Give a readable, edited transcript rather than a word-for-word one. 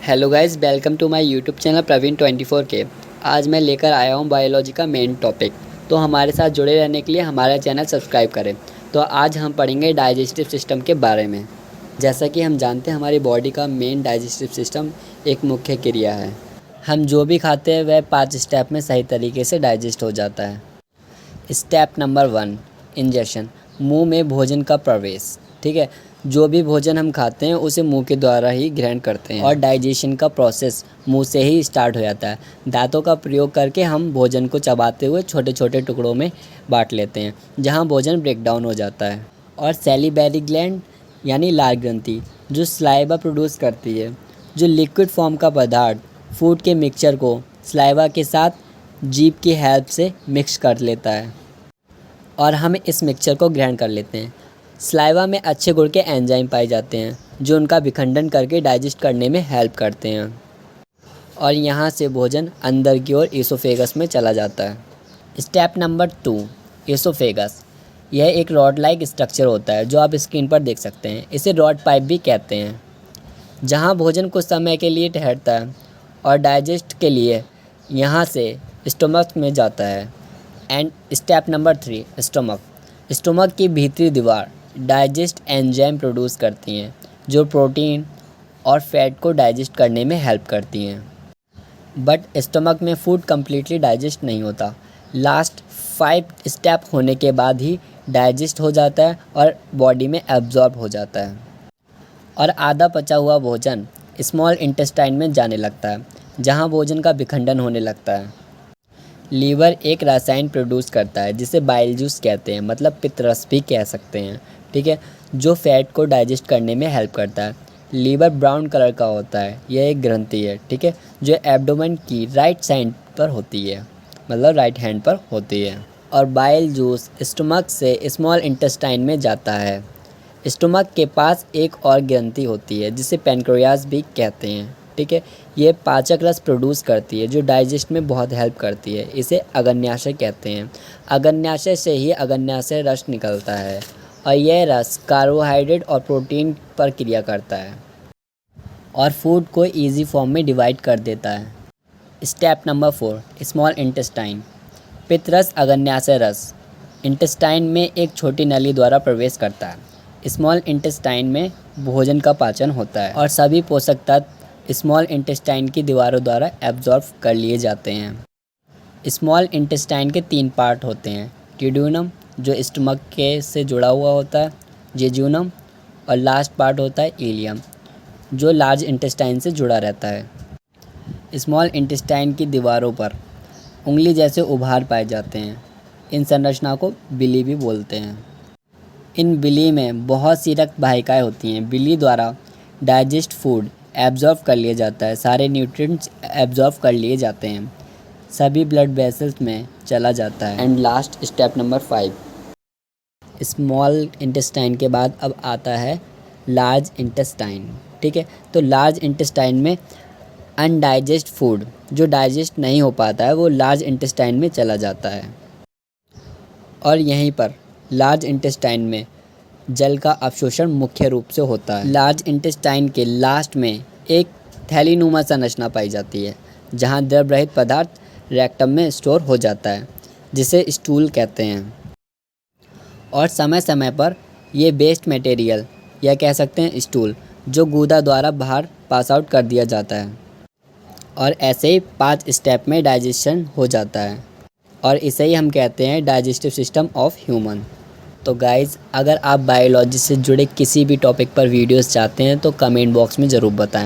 Hello guys, welcome to my YouTube channel Praveen 24K। आज मैं लेकर आया हूँ बायोलॉजी का मेन टॉपिक। तो हमारे साथ जुड़े रहने के लिए हमारा चैनल सब्सक्राइब करें। तो आज हम पढ़ेंगे डाइजेस्टिव सिस्टम के बारे में। जैसा कि हम जानते हैं, हमारी बॉडी का मेन डाइजेस्टिव सिस्टम एक मुख्य क्रिया है। हम जो भी खाते हैं वह 5 स्टेप में सही तरीके से डाइजेस्ट हो जाता है। स्टेप नंबर 1, इंजेक्शन, मुंह में भोजन का प्रवेश। ठीक है, जो भी भोजन हम खाते हैं उसे मुंह के द्वारा ही ग्रहण करते हैं और डाइजेशन का प्रोसेस मुंह से ही स्टार्ट हो जाता है। दांतों का प्रयोग करके हम भोजन को चबाते हुए छोटे छोटे टुकड़ों में बांट लेते हैं, जहां भोजन ब्रेक डाउन हो जाता है। और सैलिवरी ग्लैंड यानी लार ग्रंथि, जो सलाइवा प्रोड्यूस करती है, जो लिक्विड फॉर्म का पदार्थ फूड के मिक्सचर को सलाइवा के साथ जीभ की हेल्प से मिक्स कर लेता है और हम इस मिक्सचर को ग्रहण कर लेते हैं। सलाइवा में अच्छे गुण के एंजाइम पाए जाते हैं जो उनका विखंडन करके डाइजेस्ट करने में हेल्प करते हैं और यहाँ से भोजन अंदर की ओर ईसोफेगस में चला जाता है। Step number 2, oesophagus. यह एक रॉड लाइक स्ट्रक्चर होता है जो आप स्क्रीन पर देख सकते हैं। इसे रॉड पाइप भी कहते हैं, जहाँ भोजन कुछ समय के लिए ठहरता है और डाइजेस्ट के लिए यहाँ से स्टोमक में जाता है। And step number 3, stomach. Stomach की भीतरी दीवार डाइजेस्ट एंजाइम प्रोड्यूस करती हैं जो प्रोटीन और फैट को डाइजेस्ट करने में हेल्प करती हैं। बट स्टोमक में फूड कम्प्लीटली डाइजेस्ट नहीं होता। लास्ट 5 स्टेप होने के बाद ही डाइजेस्ट हो जाता है और बॉडी में एब्जॉर्ब हो जाता है और आधा पचा हुआ भोजन स्मॉल इंटेस्टाइन में जाने लगता है, जहाँ भोजन का विखंडन होने लगता है। लीवर एक रसायन प्रोड्यूस करता है जिसे बाइल जूस कहते हैं, मतलब पित्तरस भी कह सकते हैं। ठीक है, जो फैट को डाइजेस्ट करने में हेल्प करता है। लीवर ब्राउन कलर का होता है, यह एक ग्रंथि है, ठीक है, जो एब्डोमेन की राइट साइड पर होती है, मतलब राइट हैंड पर होती है। और बाइल जूस स्टोमक से स्मॉल इंटेस्टाइन में जाता है। स्टोमक के पास एक और ग्रंथि होती है जिसे पैनक्रियाज भी कहते हैं। ठीक है, ये पाचक रस प्रोड्यूस करती है जो डाइजेस्ट में बहुत हेल्प करती है। इसे अग्न्याशय कहते हैं। अग्न्याशय से ही अग्न्याशय रस निकलता है और यह रस कार्बोहाइड्रेट और प्रोटीन पर क्रिया करता है और फूड को इजी फॉर्म में डिवाइड कर देता है। Step number 4, small intestine. पित्तरस अग्न्याशय रस इंटेस्टाइन में एक छोटी नली द्वारा प्रवेश करता है। स्मॉल इंटेस्टाइन में भोजन का पाचन होता है और सभी पोषक तत्व स्मॉल इंटेस्टाइन की दीवारों द्वारा एब्जॉर्ब कर लिए जाते हैं। स्मॉल इंटेस्टाइन के 3 पार्ट होते हैं, ड्यूडेनम जो स्टमक के से जुड़ा हुआ होता है, जेजुनम, और लास्ट पार्ट होता है इलियम जो लार्ज इंटेस्टाइन से जुड़ा रहता है। स्मॉल इंटेस्टाइन की दीवारों पर उंगली जैसे उभार पाए जाते हैं। इन संरचना को बिली भी बोलते हैं। इन बिली में बहुत सी रक्त वाहिकाएँ होती हैं। बिली द्वारा डाइजेस्ट फूड एब्जॉर्ब कर लिया जाता है, सारे न्यूट्रिएंट्स एब्जॉर्ब कर लिए जाते हैं, सभी ब्लड वेसल्स में चला जाता है। And last step number 5, small intestine के बाद अब आता है लार्ज इंटेस्टाइन। ठीक है, तो लार्ज इंटेस्टाइन में अनडाइजेस्ट फूड जो डाइजेस्ट नहीं हो पाता है वो लार्ज इंटेस्टाइन में चला जाता है और यहीं पर लार्ज इंटेस्टाइन में जल का अवशोषण मुख्य रूप से होता है। लार्ज इंटेस्टाइन के लास्ट में एक थैलीनुमा संरचना पाई जाती है जहां द्रव रहित पदार्थ रेक्टम में स्टोर हो जाता है, जिसे स्टूल कहते हैं। और समय समय पर ये वेस्ट मटेरियल या कह सकते हैं स्टूल जो गूदा द्वारा बाहर पास आउट कर दिया जाता है और ऐसे ही 5 स्टेप में डाइजेशन हो जाता है और इसे ही हम कहते हैं डाइजेस्टिव सिस्टम ऑफ ह्यूमन। तो गाइज़, अगर आप बायोलॉजी से जुड़े किसी भी टॉपिक पर वीडियोस चाहते हैं तो कमेंट बॉक्स में ज़रूर बताएं।